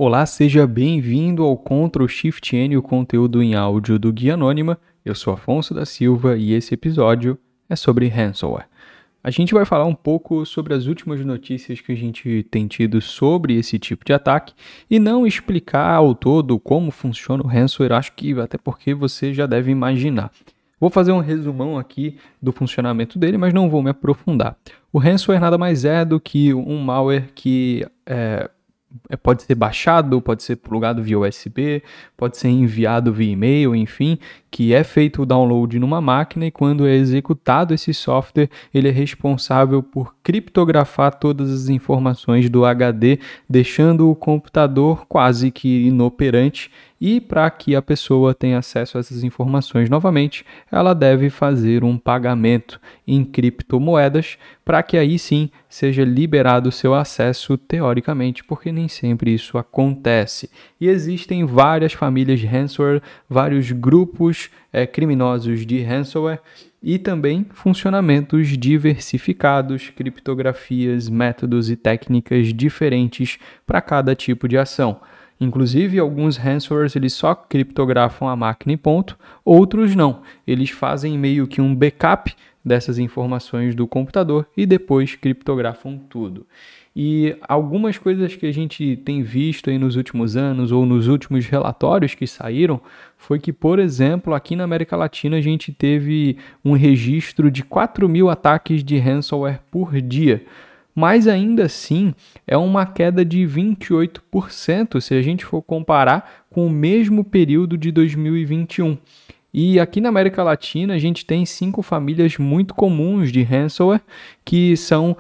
Olá, seja bem-vindo ao Ctrl Shift N, o conteúdo em áudio do Guia Anônima. Eu sou Afonso da Silva e esse episódio é sobre ransomware. A gente vai falar um pouco sobre as últimas notícias que a gente tem tido sobre esse tipo de ataque e não explicar ao todo como funciona o ransomware, acho que até porque você já deve imaginar. Vou fazer um resumão aqui do funcionamento dele, mas não vou me aprofundar. O ransomware nada mais é do que um malware que pode ser baixado, pode ser plugado via USB, pode ser enviado via e-mail, enfim, que é feito o download numa máquina e quando é executado esse software, ele é responsável por criptografar todas as informações do HD, deixando o computador quase que inoperante. E para que a pessoa tenha acesso a essas informações novamente, ela deve fazer um pagamento em criptomoedas para que aí sim seja liberado o seu acesso teoricamente, porque nem sempre isso acontece. E existem várias famílias de ransomware, vários grupos criminosos de ransomware e também funcionamentos diversificados, criptografias, métodos e técnicas diferentes para cada tipo de ação. Inclusive, alguns ransomwares eles só criptografam a máquina e ponto, outros não. Eles fazem meio que um backup dessas informações do computador e depois criptografam tudo. E algumas coisas que a gente tem visto aí nos últimos anos ou nos últimos relatórios que saíram foi que, por exemplo, aqui na América Latina a gente teve um registro de 4.000 ataques de ransomware por dia. Mas ainda assim é uma queda de 28% se a gente for comparar com o mesmo período de 2021. E aqui na América Latina a gente tem 5 famílias muito comuns de ransomware que são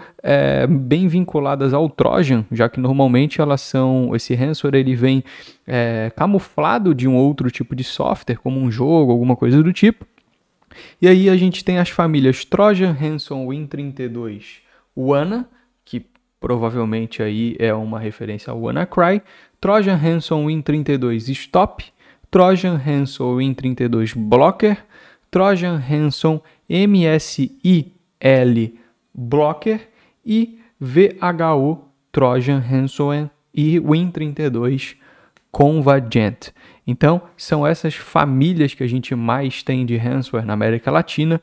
bem vinculadas ao Trojan, já que normalmente esse ransomware ele vem camuflado de um outro tipo de software, como um jogo, alguma coisa do tipo. E aí a gente tem as famílias Trojan, Ransom, Win32, WANA, que provavelmente aí é uma referência ao WannaCry, Trojan Ransom Win32 Stop, Trojan Ransom Win32 Blocker, Trojan Ransom MSIL Blocker e VHO Trojan Ransom e Win32 Convergent. Então, são essas famílias que a gente mais tem de ransomware na América Latina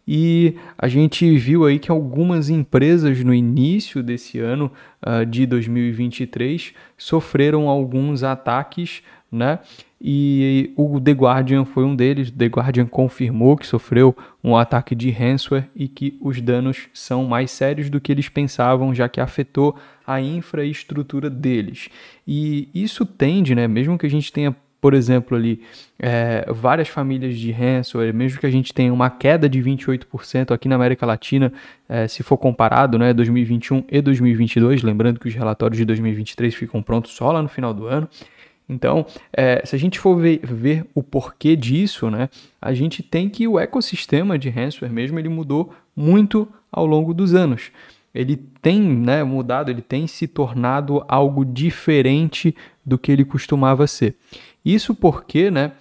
e a gente viu aí que algumas empresas no início desse ano de 2023 sofreram alguns ataques, né? E o The Guardian foi um deles. The Guardian confirmou que sofreu um ataque de ransomware e que os danos são mais sérios do que eles pensavam, já que afetou a infraestrutura deles. E isso tende, né, mesmo que a gente tenha, por exemplo, ali várias famílias de ransomware, mesmo que a gente tenha uma queda de 28% aqui na América Latina, se for comparado, né, 2021 e 2022, lembrando que os relatórios de 2023 ficam prontos só lá no final do ano. Então, se a gente for ver o porquê disso, né, a gente tem que o ecossistema de ransomware mesmo, ele mudou muito ao longo dos anos. Ele tem, né, mudado, ele tem se tornado algo diferente do que ele costumava ser. Isso porque, né,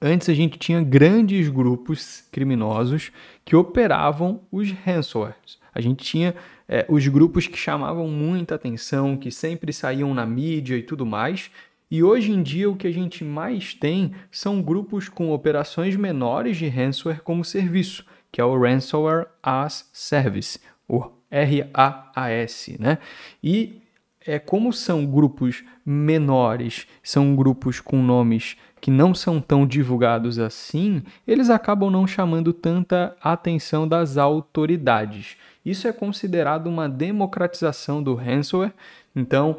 antes a gente tinha grandes grupos criminosos que operavam os ransomwares. A gente tinha os grupos que chamavam muita atenção, que sempre saíam na mídia e tudo mais. E hoje em dia o que a gente mais tem são grupos com operações menores de ransomware como serviço, que é o Ransomware as Service, o RAAS, né? E como são grupos menores, são grupos com nomes que não são tão divulgados assim, eles acabam não chamando tanta atenção das autoridades. Isso é considerado uma democratização do ransomware. Então,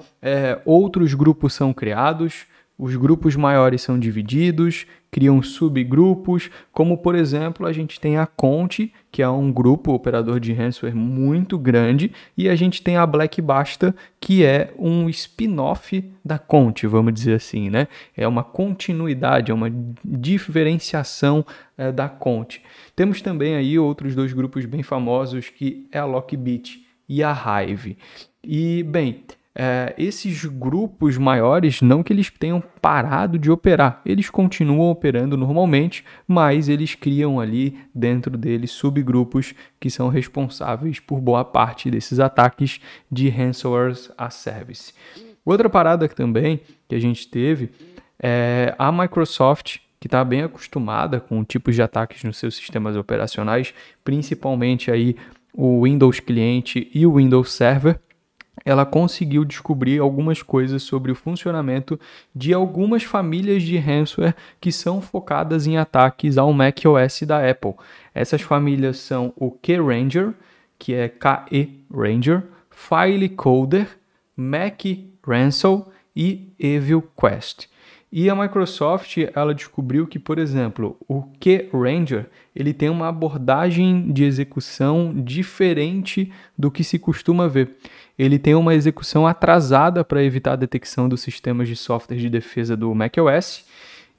outros grupos são criados, os grupos maiores são divididos, criam subgrupos, como por exemplo a gente tem a Conti, que é um grupo operador de ransomware muito grande, e a gente tem a Black Basta, que é um spin-off da Conti, vamos dizer assim, né? É uma continuidade, é uma diferenciação da Conti. Temos também aí outros 2 grupos bem famosos, que é a Lockbit e a Hive. E, bem, esses grupos maiores, não que eles tenham parado de operar, eles continuam operando normalmente, mas eles criam ali dentro deles subgrupos que são responsáveis por boa parte desses ataques de ransomware as service. Outra parada também que a gente teve é a Microsoft, que está bem acostumada com tipos de ataques nos seus sistemas operacionais, principalmente aí o Windows Cliente e o Windows Server. Ela conseguiu descobrir algumas coisas sobre o funcionamento de algumas famílias de ransomware que são focadas em ataques ao macOS da Apple. Essas famílias são o KRanger, que é KE-Ranger, FileCoder, Mac Ransom e Evil Quest. E a Microsoft, ela descobriu que, por exemplo, o KRanger, ele tem uma abordagem de execução diferente do que se costuma ver. Ele tem uma execução atrasada para evitar a detecção dos sistemas de software de defesa do macOS,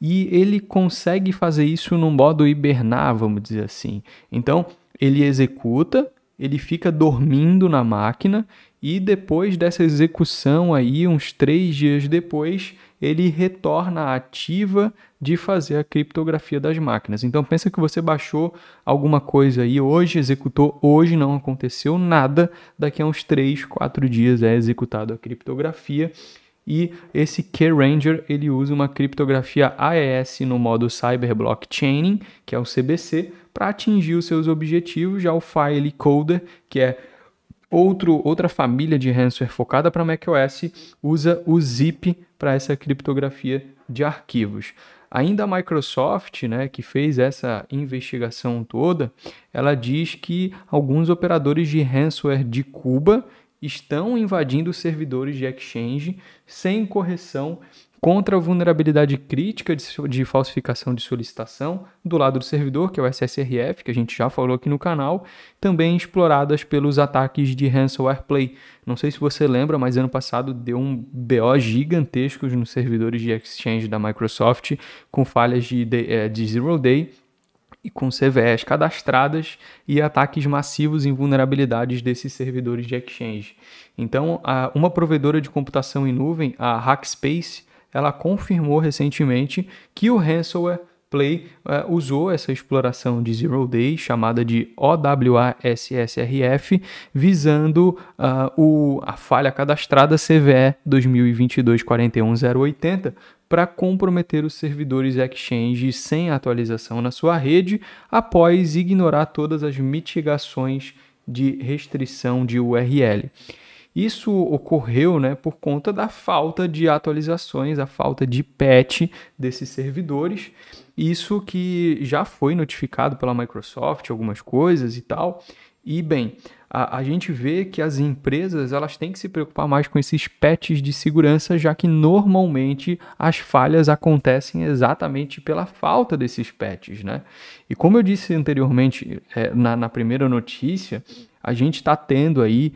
e ele consegue fazer isso no modo hibernar, vamos dizer assim. Então, ele executa, ele fica dormindo na máquina, e depois dessa execução aí, uns 3 dias depois, ele retorna à ativa de fazer a criptografia das máquinas. Então pensa que você baixou alguma coisa aí hoje, executou hoje, não aconteceu nada, daqui a uns 3, 4 dias é executado a criptografia. E esse KRanger, ele usa uma criptografia AES no modo Cyber Block Chaining, que é o CBC, para atingir os seus objetivos. Já o FileCoder, que é outra família de ransomware focada para macOS, usa o Zip para essa criptografia de arquivos. Ainda a Microsoft, né, que fez essa investigação toda, ela diz que alguns operadores de ransomware de Cuba estão invadindo servidores de Exchange sem correção contra a vulnerabilidade crítica de falsificação de solicitação do lado do servidor, que é o SSRF, que a gente já falou aqui no canal, também exploradas pelos ataques de Ransomware Play. Não sei se você lembra, mas ano passado deu um BO gigantesco nos servidores de Exchange da Microsoft, com falhas de Zero Day e com CVEs cadastradas e ataques massivos em vulnerabilidades desses servidores de Exchange. Então, uma provedora de computação em nuvem, a Hackspace, ela confirmou recentemente que o Ransomware Play usou essa exploração de Zero Day, chamada de OWASSRF, visando a falha cadastrada CVE 2022-41080, para comprometer os servidores Exchange sem atualização na sua rede, após ignorar todas as mitigações de restrição de URL. Isso ocorreu, né, por conta da falta de atualizações, a falta de patch desses servidores. Isso que já foi notificado pela Microsoft, algumas coisas e tal. E, bem, a gente vê que as empresas elas têm que se preocupar mais com esses patches de segurança, já que normalmente as falhas acontecem exatamente pela falta desses patches, né? E como eu disse anteriormente na primeira notícia, a gente está tendo aí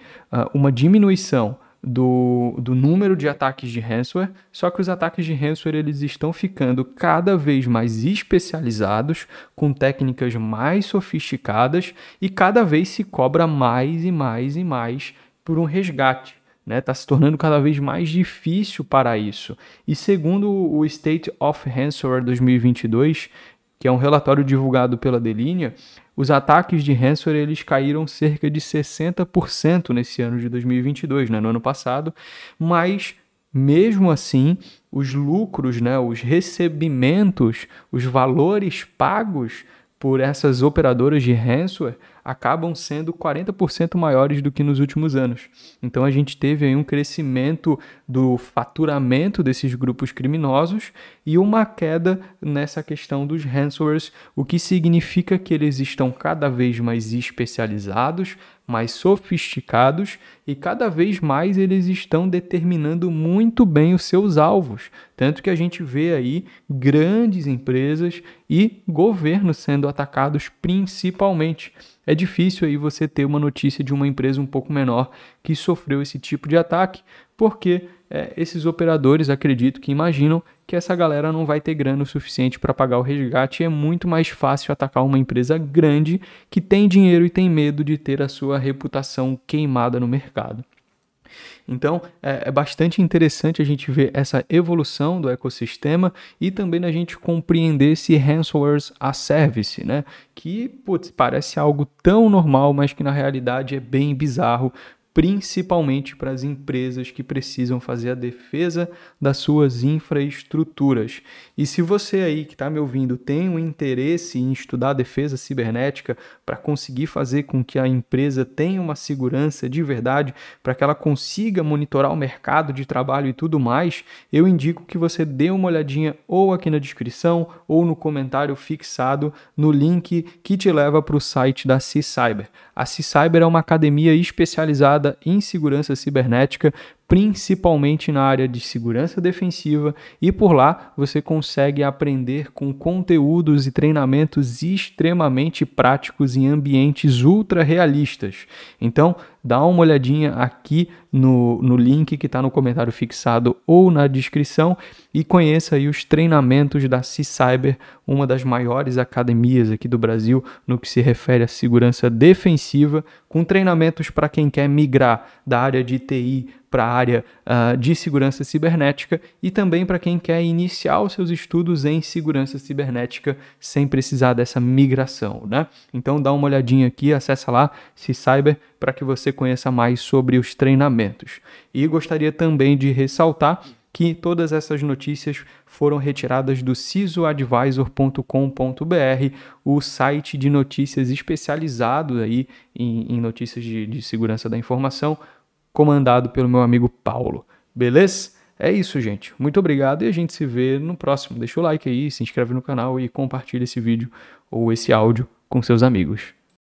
uma diminuição do número de ataques de ransomware, só que os ataques de ransomware eles estão ficando cada vez mais especializados, com técnicas mais sofisticadas, e cada vez se cobra mais e mais e mais por um resgate. Está se tornando cada vez mais difícil para isso. E segundo o State of Ransomware 2022, que é um relatório divulgado pela Delinea, os ataques de ransomware eles caíram cerca de 60% nesse ano de 2022, né, no ano passado, mas mesmo assim os lucros, né, os recebimentos, os valores pagos por essas operadoras de ransomware acabam sendo 40% maiores do que nos últimos anos. Então a gente teve aí um crescimento do faturamento desses grupos criminosos e uma queda nessa questão dos ransomwares, o que significa que eles estão cada vez mais especializados, mais sofisticados e cada vez mais eles estão determinando muito bem os seus alvos. Tanto que a gente vê aí grandes empresas e governos sendo atacados principalmente. É difícil aí você ter uma notícia de uma empresa um pouco menor que sofreu esse tipo de ataque, porque esses operadores acredito que imaginam que essa galera não vai ter grana o suficiente para pagar o resgate, e é muito mais fácil atacar uma empresa grande que tem dinheiro e tem medo de ter a sua reputação queimada no mercado. Então, é bastante interessante a gente ver essa evolução do ecossistema e também a gente compreender esse Ransomware as a Service, né? Que parece algo tão normal, mas que na realidade é bem bizarro, principalmente para as empresas que precisam fazer a defesa das suas infraestruturas. E se você aí que está me ouvindo tem um interesse em estudar defesa cibernética para conseguir fazer com que a empresa tenha uma segurança de verdade, para que ela consiga monitorar o mercado de trabalho e tudo mais, eu indico que você dê uma olhadinha ou aqui na descrição ou no comentário fixado no link que te leva para o site da C-Cyber. A C-Cyber é uma academia especializada em segurança cibernética, principalmente na área de segurança defensiva, e por lá você consegue aprender com conteúdos e treinamentos extremamente práticos em ambientes ultra realistas. Então, dá uma olhadinha aqui no link que está no comentário fixado ou na descrição e conheça aí os treinamentos da C-Cyber, uma das maiores academias aqui do Brasil no que se refere à segurança defensiva, com treinamentos para quem quer migrar da área de TI para a área de segurança cibernética e também para quem quer iniciar os seus estudos em segurança cibernética sem precisar dessa migração, né? Então dá uma olhadinha aqui, acessa lá C-Cyber para que você conheça mais sobre os treinamentos. E gostaria também de ressaltar que todas essas notícias foram retiradas do cisoadvisor.com.br, o site de notícias especializado aí em notícias de segurança da informação, comandado pelo meu amigo Paulo. Beleza? É isso, gente. Muito obrigado e a gente se vê no próximo. Deixa o like aí, se inscreve no canal e compartilha esse vídeo ou esse áudio com seus amigos.